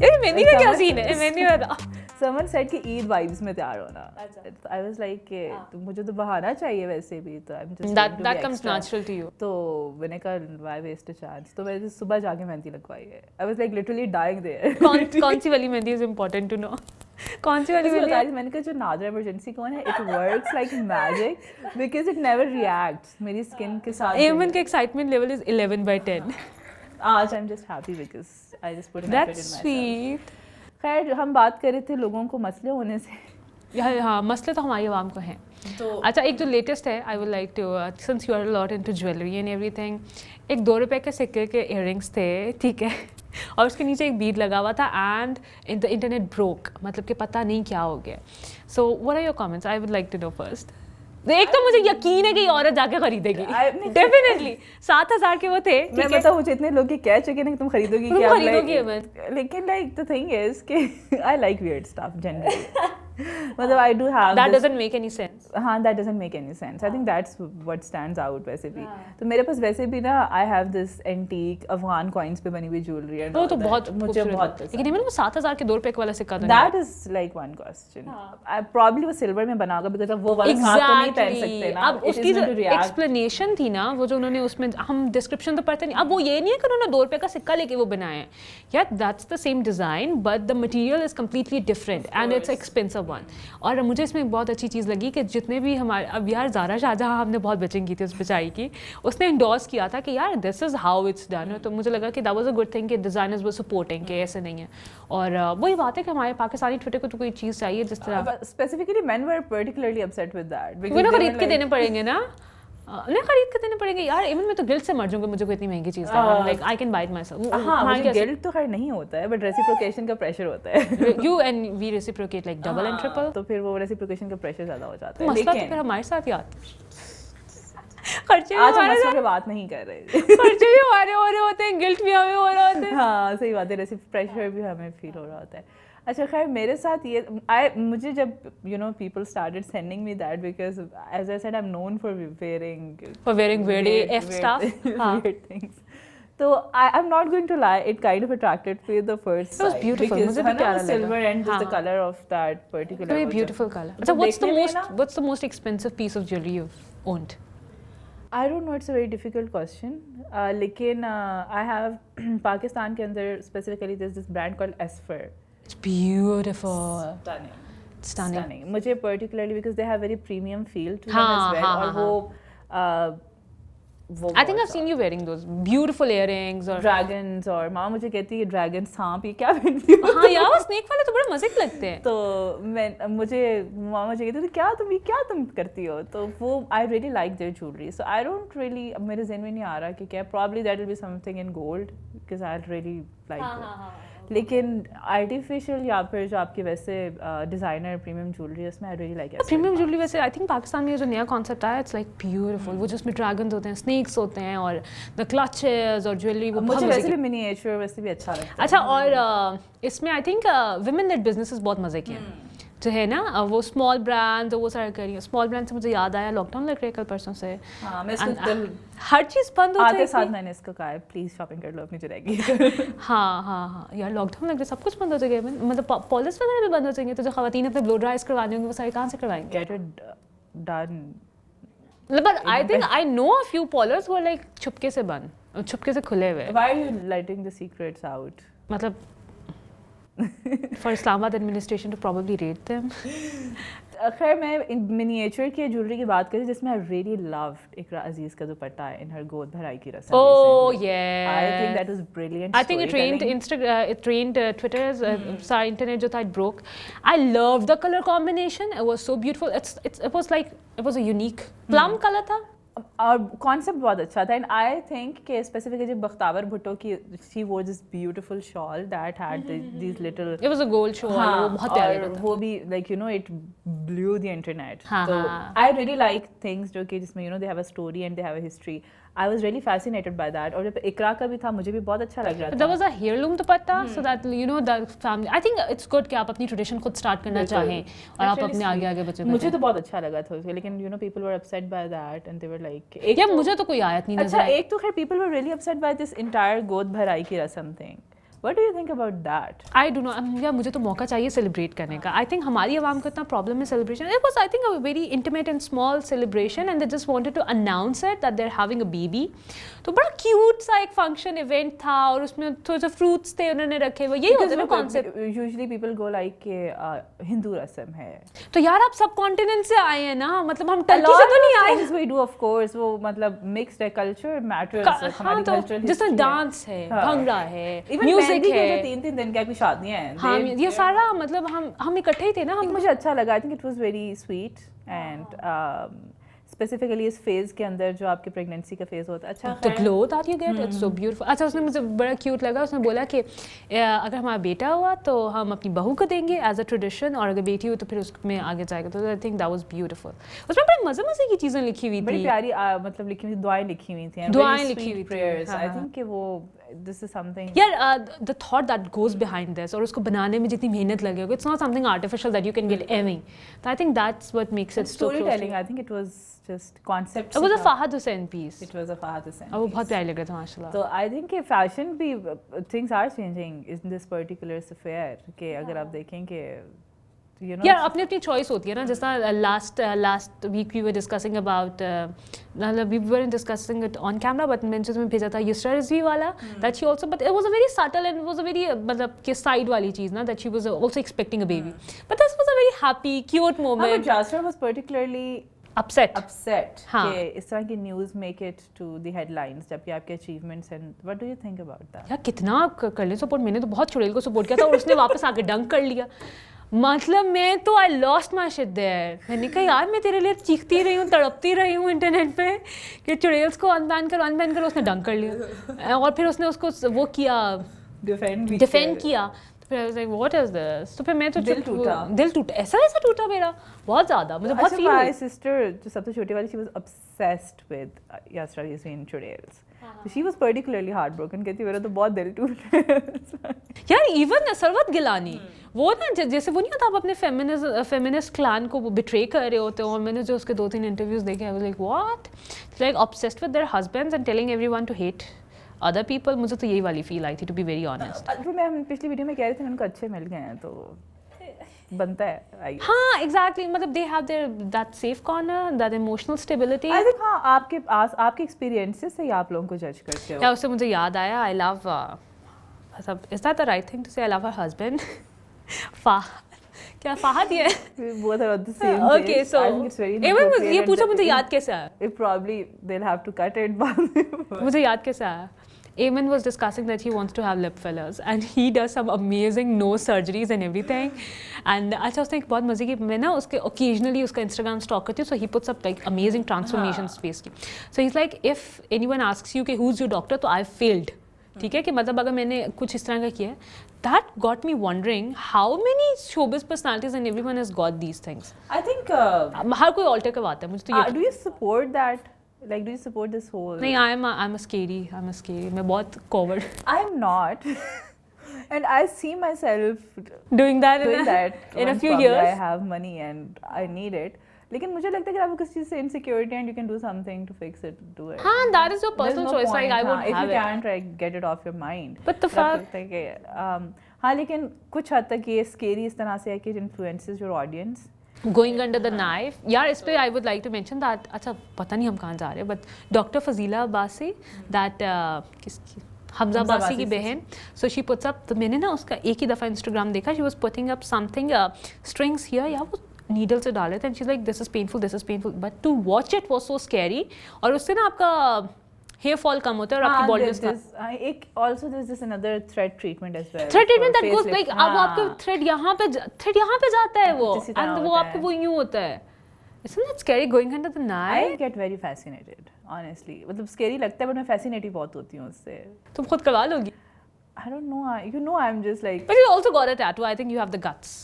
ये मेहंदी का क्या सीन है? मेहंदी वाला समन सेट की ईद वाइब्स में तैयार होना. आई वाज लाइक कि मुझे तो बहाना चाहिए वैसे भी, तो I am just that comes natural to you. तो मैंने कहा व्हाई वेस्ट अ चांस, तो मैंने सुबह जाके मेहंदी लगवाई है. I was like literally dying there. कौन सी वाली mehndi is important to know? कौन सी वाली मेहंदी? मैंने कहा जो नादरा इमरजेंसी कौन है, it works like magic because it never reacts मेरी स्किन के साथ. एमन का एक्साइटमेंट लेवल इज 11/10. आज I am just happy because I just put in effort in That's my sweet. खैर हम बात कर रहे थे लोगों को मसले होने से. हाँ, मसले तो हमारी आवाम को हैं. तो अच्छा, एक जो लेटेस्ट है, I would like to, since you are lot into jewellery and everything, एक 2 रुपए के सिक्के के इयररिंग्स थे, ठीक है, और उसके नीचे एक बीड लगा हुआ था एंड द इंटरनेट ब्रोक, मतलब कि पता नहीं क्या हो गया. So what are your comments? I would like to know first. एक तो मुझे यकीन है कि ये औरत जाके खरीदेगी डेफिनेटली. 7,000 के वो थे, मैं बताऊँ मुझे इतने लोग कह चुके हैं कि तुम खरीदोगी क्या, खरीदोगी लेकिन लाइक द थिंग इज कि I like weird stuff generally. मतलब I do have that doesn't make any sense. हाँ, that doesn't make any sense. I think that's what stands out. वैसे भी तो मेरे पास वैसे भी ना I have this antique Afghan coins पे बनी हुई ज्वेलरी है. वो तो बहुत मुझे बहुत, लेकिन इवन वो 7,000 के 2 रुपए वाला सिक्का था. That is like one question. I probably वो सिल्वर में बना होगा बिकॉज़ वो वाला साथ तो नहीं पहन सकते ना. अब उसकी जो एक्सप्लेनेशन थी ना, वो जो उन्होंने उसमें, हम डिस्क्रिप्शन तो पढ़ते नहीं. अब वो ये नहीं है कि उन्होंने 2 रुपए का सिक्का लेके वो बनाया है. यार that's the same design but the material is completely different and it's expensive one. और मुझे इसमें एक बहुत अच्छी चीज़ लगी कि जितने भी हमारे, अब यार ज़ारा शाहजहाँ हमने बहुत बेचिंग की थी उस बेचारी की, उसने इंडोर्स किया था कि यार this is how it's done. तो मुझे लगा कि that was a good thing कि डिज़ाइनर्स वो सपोर्टिंग कि ऐसे नहीं है. और वही बात है कि हमारे पाकिस्तानी ट्विटर को तो कोई चीज़ चाहिए जिस तरह. Specifically main were particularly upset with that वो ना खरीद के देने पड़ेंगे ना, नहीं खरीद के देने पड़ेंगे यार. इवन मैं तो गिल्ट से मर जाऊंगा, मुझे कोई इतनी महंगी चीज़ है, like I can buy it my self. हाँ, मुझे गिल्ट तो खैर नहीं होता है बट रेसिप्रोकेशन का प्रेशर होता है. You and we reciprocate like double and triple. तो फिर वो रेसिप्रोकेशन का प्रेशर ज़्यादा हो जाता है. मसला तो फिर हमारे साथ यार खर्चे भी आज हम हमारे मसलों साथ, पे बात नहीं कर रहे. खर्चे भी हमारे हो रहे होते हैं, गिल्ट भी हमें हो रहा होता है. हाँ सही बात है, प्रेशर भी हमें फील हो रहा होता है. अच्छा खैर मेरे साथ ये मुझे जब people started sending me that because as I said I'm known for wearing very F stuff. weird things. So I'm not going to lie, it kind of attracted me the first It was sight beautiful. because मुझे भी प्यारा लगा. silver and just the color of that particular Very beautiful color. So what's the most expensive piece of jewelry you've owned? I don't know, it's a very difficult question. लेकिन I have Pakistan के अंदर specifically there's this brand called Esfer. It's beautiful. Stunning. मुझे particularly because they have very premium feel to them as well. और वो I think I've seen you wearing those beautiful earrings और dragons, और माँ मुझे कहती है ड्रैगन सांप ये क्या पहनती हो. हाँ यार वो स्नेक वाले तो बड़े मजे के लगते हैं. तो माँ मुझे कहती थी क्या तुम करती हो. तो वो I really like their jewelry. So I don't really, अब मेरे ज़हन में नहीं आ रहा कि क्या, probably that will be something in gold because I really like it. लेकिन आर्टिफिशियल या फिर जो आपकी वैसे डिज़ाइनर प्रीमियम ज्वेलरी है उसमें I really like it. Premium jewellery वैसे आई थिंक पाकिस्तान में जो नया कॉन्सेप्ट आया इट्स लाइक ब्यूटीफुल. वो जिसमें ड्रैगन्स होते हैं, स्नेक्स होते हैं और द क्लचेस और ज्वेलरी, वो मुझे वैसे भी मिनिएचर वैसे भी अच्छा लगता है. अच्छा, और इसमें I think women lead businesses बहुत मजे के हैं जो है ना, वो स्मॉल ब्रांड वो सारे कर रही है. स्मॉल ब्रांड से मुझे याद आया लॉकडाउन लग रहा है कल परसों से. हाँ, मैं इसको हर चीज़ बंद हो आते साथ मैंने इसको कहा है प्लीज शॉपिंग कर लो अपनी जगह. हाँ यार लॉकडाउन लग रहा है, सब कुछ बंद हो जाएगा. मतलब पॉलिस वगैरह भी बंद हो जाएंगे, तो जो खवातीन अपने ब्लो ड्राइज करवाने होंगे वो सारे कहाँ से करवाएंगे. Get it done. But I think I know a few parlors who are like छुपके से बंद, छुपके से खुले हुए. Why are you letting the secrets out? मतलब for Islamabad administration to probably raid them. खैर मैं मिनिएचर की ज्वेलरी की बात करें जिसमें आई रियली लव्ड इकरा अजीज का दुपट्टा है इन हर गोद भराई की रस्म. Oh yeah. I think that was brilliant. I think it trained Twitter's सारा इंटरनेट जो था it broke. I loved the color combination. It was so beautiful. It was a unique plum color था. और कॉन्सेप्ट बहुत अच्छा था. And I think कि specifically Bakhtawar Bhutto की she was this beautiful shawl that had these little, it was a gold shawl. वो बहुत प्यारा था. वो भी like it blew the internet. हाँ, तो हाँ. आई रियली लाइक थिंग्स जो कि जिसमें they have a story and they have a history. I was really fascinated by that. और जब इकरा का भी था मुझे भी बहुत अच्छा लग रहा था. There was a heirloom dupatta so that the family. I think it's good कि आप अपनी ट्रेडिशन खुद स्टार्ट करना चाहें और आप अपने आगे आगे बच्चे. मुझे तो बहुत अच्छा लगा था उसके, लेकिन people were upset by that and they were like, यार मुझे तो कोई आयत नहीं नजर आई. एक तो खैर people were really upset by this entire गोद भराई की रस्म thing. What do you think about that? I do not. या मुझे तो मौका चाहिए सेलिब्रेट करने का. I think हमारी आवाम को इतना प्रॉब्लम है celebration. It was, I think, a very intimate and small celebration, and they just wanted to announce it that they're having a baby. तो बड़ा cute सा एक function event था और उसमें थोड़े से fruits थे उन्होंने रखे हुए. यही होता है ना concept. Usually people go like कि हिंदू रस्म है. तो यार आप सब कॉन्टिनेंट से आए हैं ना, मतलब हम टर्की से तो नहीं आए. Things we do, of course, वो मतलब mixed है, culture matters. हाँ तो जैसे डांस है, भंगड़ा है, म्यूजिक है. 3 दिन की शादियां हैं. हाँ ये सारा मतलब हम इकट्ठे ही थे ना. हम मुझे अच्छा लगा. I think it was very sweet and specifically इस फेज के अंदर जो आपकी प्रेगनेंसी का फेज होता है. अच्छा the glow that you get, it's so beautiful. अच्छा उसने मुझे बड़ा क्यूट लगा. उसने बोला कि अगर हमारा बेटा हुआ तो हम अपनी बहू को देंगे एज अ ट्रेडिशन, और अगर बेटी हुई तो फिर उसमें आगे जाएगा. तो I think that was beautiful. उसमें बड़े मजे की चीजें लिखी हुई थी, बड़ी प्यारी मतलब लिखी हुई दुआएं लिखी हुई थी. दुआएं लिखी हुई थी. prayers. I think कि वो this is something. यार the thought that goes behind this, और उसको बनाने में जितनी मेहनत लगी होगी, it's not something artificial that you can get any. So I think that's what makes it so storytelling. I think it was just concepts. It was a Fahad Hussain piece. It was a Fahad Hussain. और वो बहुत प्यारी लग रहा था माशाल्लाह. So I think कि fashion भी things are changing in this particular affair. कि अगर आप देखें कि you know, यार अपनी अपनी चॉइस होती है ना. जैसा last week we were discussing about, we were discussing it on camera, but मैंने तुम्हें भेजा था युसरा रिजवी वाला, that she also, but it was a very subtle and was a very मतलब के साइड वाली चीज ना, that she was also expecting a baby, but this was a very happy cute moment. Jasra was particularly upset हाँ. कि इस तरह की news make it to the headlines जबकि आपके achievements. and what do you think about that? यार कितना कर ले सपोर्ट. मैंने तो बहुत चुड़ैल को सपोर्ट किया था और उसने वापस आके डंक कर लिया. मतलब मैं तो I lost my shit there. मैंने कहा यार मैं तेरे लिए चीखती रही हूँ, तड़पती रही हूँ इंटरनेट पे कि चुड़ैल्स को अनबैन कर. उसने डंक कर लिया और फिर उसने उसको वो किया, डिफेंड किया. फिर आई was like what is this. तो फिर मैं तो दिल टूटा. ऐसा टूटा मेरा बहुत ज़्यादा. मतलब बहुत फील. माय सिस्टर जो सबसे छोटी वाली, she was obsessed with Yasra Yasmin चुड़ैल्स. She was particularly heartbroken. कहती मेरा तो बहुत दिल टूट रहा है. यार इवन सरवत गिलानी वो ना जैसे वो नहीं होता, आप अपने फेमिनिस्ट क्लान को वो बिट्रे कर रहे होते हो. और मैंने जो उसके 2-3 इंटरव्यूज देखे, I was like what, like obsessed with their husbands and telling everyone to hate other people. मुझे तो यही वाली फील आई थी, टू बी वेरी ऑनेस्ट. मैं पिछली वीडियो में कह रही थी उनको अच्छे मिल गए हैं तो बनता है. हाँ एग्जैक्टली. मतलब they have their that safe corner, that emotional stability. I think हाँ आपके एक्सपीरियंसेस से ही आप लोगों को जज करते हो. या उससे मुझे याद आया, आई लव मतलब is that the right thing to say, I love her husband क्या फहद ये both are the same. Okay, so I think it's very even ये पूछो मुझे याद कैसे आया. Probably they'll have to cut it. मुझे याद कैसे आया. Eamon was discussing that he wants to have lip fillers and he does some amazing nose surgeries and everything. And अच्छा उसने एक बहुत मजे की, मैं ना उसके occasionally उसका Instagram stalk करती हूँ, so he puts up like amazing transformation space की. So he's like, if anyone asks you कि who's your doctor, तो I've failed. ठीक है कि मतलब अगर मैंने कुछ इस तरह का किया है, that got me wondering how many showbiz personalities and everyone has got these things. I think हर कोई alter करवाता है. मुझे तो ये do you support that? Like, do you support this whole? नहीं, I'm a scary. मैं बहुत coward. I'm not. And I see myself doing that in a few years. I have money and I need it. लेकिन मुझे लगता है कि आपको किसी चीज़ से insecurity and you can do something to fix it, do it. हाँ, that is your personal choice. Like I would have it. If you can't like get it off your mind. But the fact कि हाँ, लेकिन कुछ हद तक ये scary इस तरह से है कि it influences your audience. Going under the knife. यार इस पे I would like to mention that, अच्छा पता नहीं हम कहाँ जा रहे हैं, but Dr. Fazila Abbasi, that किसकी हमजा अब्बासी की बहन, so she puts up, तो मैंने ना उसका एक ही दफ़ा Instagram देखा, she was putting up something strings here, यार वो needle से डाले थे, and she's like this is painful, but to watch it was so scary. और उससे ना आपका hair fall कम होता है और आपकी bald एक also there's this another thread treatment as well. Thread treatment that goes like अब आपका thread यहाँ पे जाता है वो, and वो आपको वो यूँ होता है. Isn't that scary going under the knife? I get very fascinated, honestly. मतलब scary लगता है, but मैं fascinated बहुत होती हूँ उससे. तुम खुद करवा लोगी? I don't know. You know, I'm just like. But you also got a tattoo. I think you have the guts.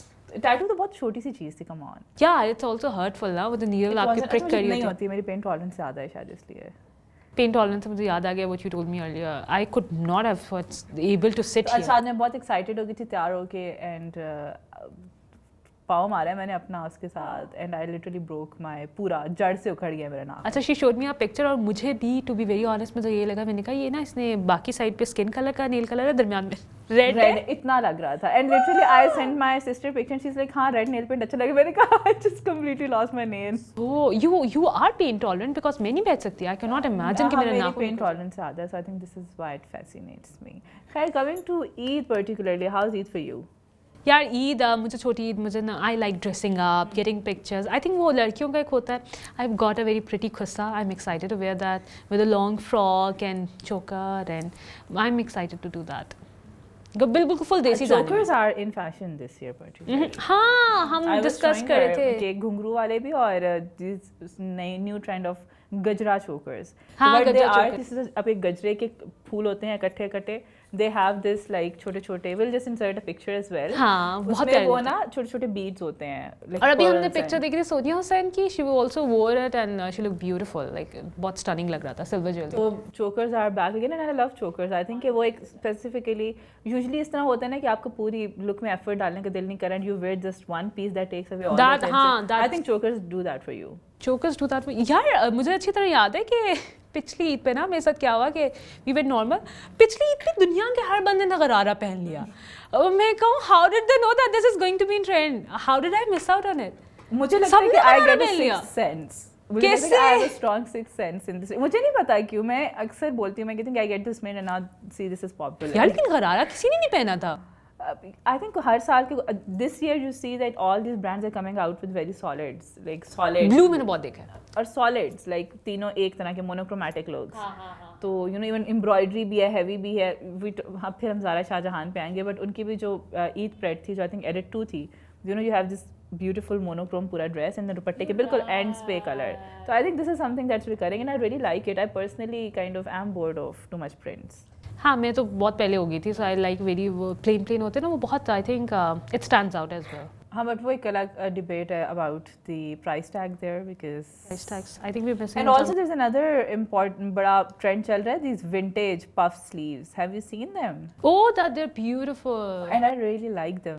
Tattoo तो बहुत छोटी सी चीज़ थी, come on. Yeah, it's also hurtful ना, वो तो needle आपके prick करी होती है. नहीं होती, मेरी pain tolerance ज़्यादा है शायद इसलिए. Pain tolerance मुझे याद आ गया what you told me earlier. I could not have able to sit here. अच्छा, मैं बहुत excited हो गई थी तैयार होके and पाँव मारा है मैंने अपना उसके साथ, and I literally broke my, पूरा जड़ से उखड़ गया मेरा नाक। अच्छा, she showed me a picture और मुझे भी टू बी वेरी ऑनेस्ट मुझे ये लगा, मैंने कहा ये ना इसने बाकी साइड पे स्किन कलर का नेल कलर है, दरमियान में रेड रेड इतना लग रहा था, and literally I sent my sister picture, she is like हाँ रेड नेल पेंट अच्छा लगा, मैंने कहा I just completely lost my nail. Oh, you are pain tolerant because मैं नहीं बैठ सकती। I cannot imagine कि मेरे नाक पेन टॉलरेंस ज़्यादा है, so I think this is why it fascinates me. खैर, coming to Eid particularly, how's Eid for you? यार ईद मुझे छोटी ईद मुझे ना I like dressing up, getting pictures. I think वो लड़कियों का एक होता है, I have got a very pretty khussa, I am excited to wear that with a long frock and choker, and I am excited to do that. बिल्कुल full desi Chokers are in fashion this year particularly. हाँ, हम discuss कर रहे थे कि घुंघरू वाले भी और these new trend of गजरा chokers. हाँ, But they गजरा are, choker। this is अब एक गजरे के फूल होते हैं इकट्ठे इकट्ठे, they have this like छोटे छोटे, we'll just insert a picture as well. हाँ, बहुत उसमें प्यारे वो लगते ना छोटे छोटे beads होते हैं like और अभी हमने pearls पिक्चर and- देखी थी सोनिया हुसैन की, शी आल्सो वोर it and she look beautiful, like बहुत स्टनिंग लग रहा था, सिल्वर ज्वेलरी। तो chokers are back again and I love chokers. I think कि वो एक specifically usually इस तरह होता है ना कि आपको पूरी look में effort डालने का दिल नहीं कर रहा and you wear just one piece that takes away all That- the हाँ, attention. that- I think chokers do that for you. Chokers do that. यार मुझे अच्छी तरह याद है कि पिछली ईद पे ना मेरे साथ क्या हुआ कि वी वेर नॉर्मल, पिछली ईद पे दुनिया के हर बंदे ने गरारा पहन लिया। अब मैं कहूँ how did they know that this is going to be in trend, how did I miss out on it? मुझे लगता है सबने कि I गरारा get a पहन लिया। sixth sense. कैसे? I have a strong sixth sense in this. मुझे नहीं पता क्यों, मैं अक्सर बोलती हूँ, मैं कहती हूँ I get this made and now see this is popular. यार लेकिन गरारा किसी ने नहीं पहना था। I think हर साल के this year you see that all these brands are coming out with very solids, like solid. Blue मैंने बहुत देखा है। और solids like तीनों एक तरह के monochromatic looks. तो you know even embroidery भी है, heavy भी है। हाँ, फिर हम ज़ारा शाहजहान पे आएंगे, but उनकी भी जो ईद परेड थी जो I think edit 2 थी, you know you have this beautiful monochrome पूरा dress and the दुपट्टे के बिल्कुल ends पे color. So I think this is something that's recurring and I really like it. I personally kind of am bored of too much prints. हाँ, मैं तो बहुत पहले हो गई थी, सो आई लाइक वेरी वो प्लेन होते हैं ना, वो बहुत I think it stands out as well. हाँ, but वो एक अलग debate है about the price tag there because price tags I think we missing. and also there's another important बड़ा trend चल रहा है, these vintage puff sleeves. Have you seen them? Oh, that they're beautiful. And I really like them.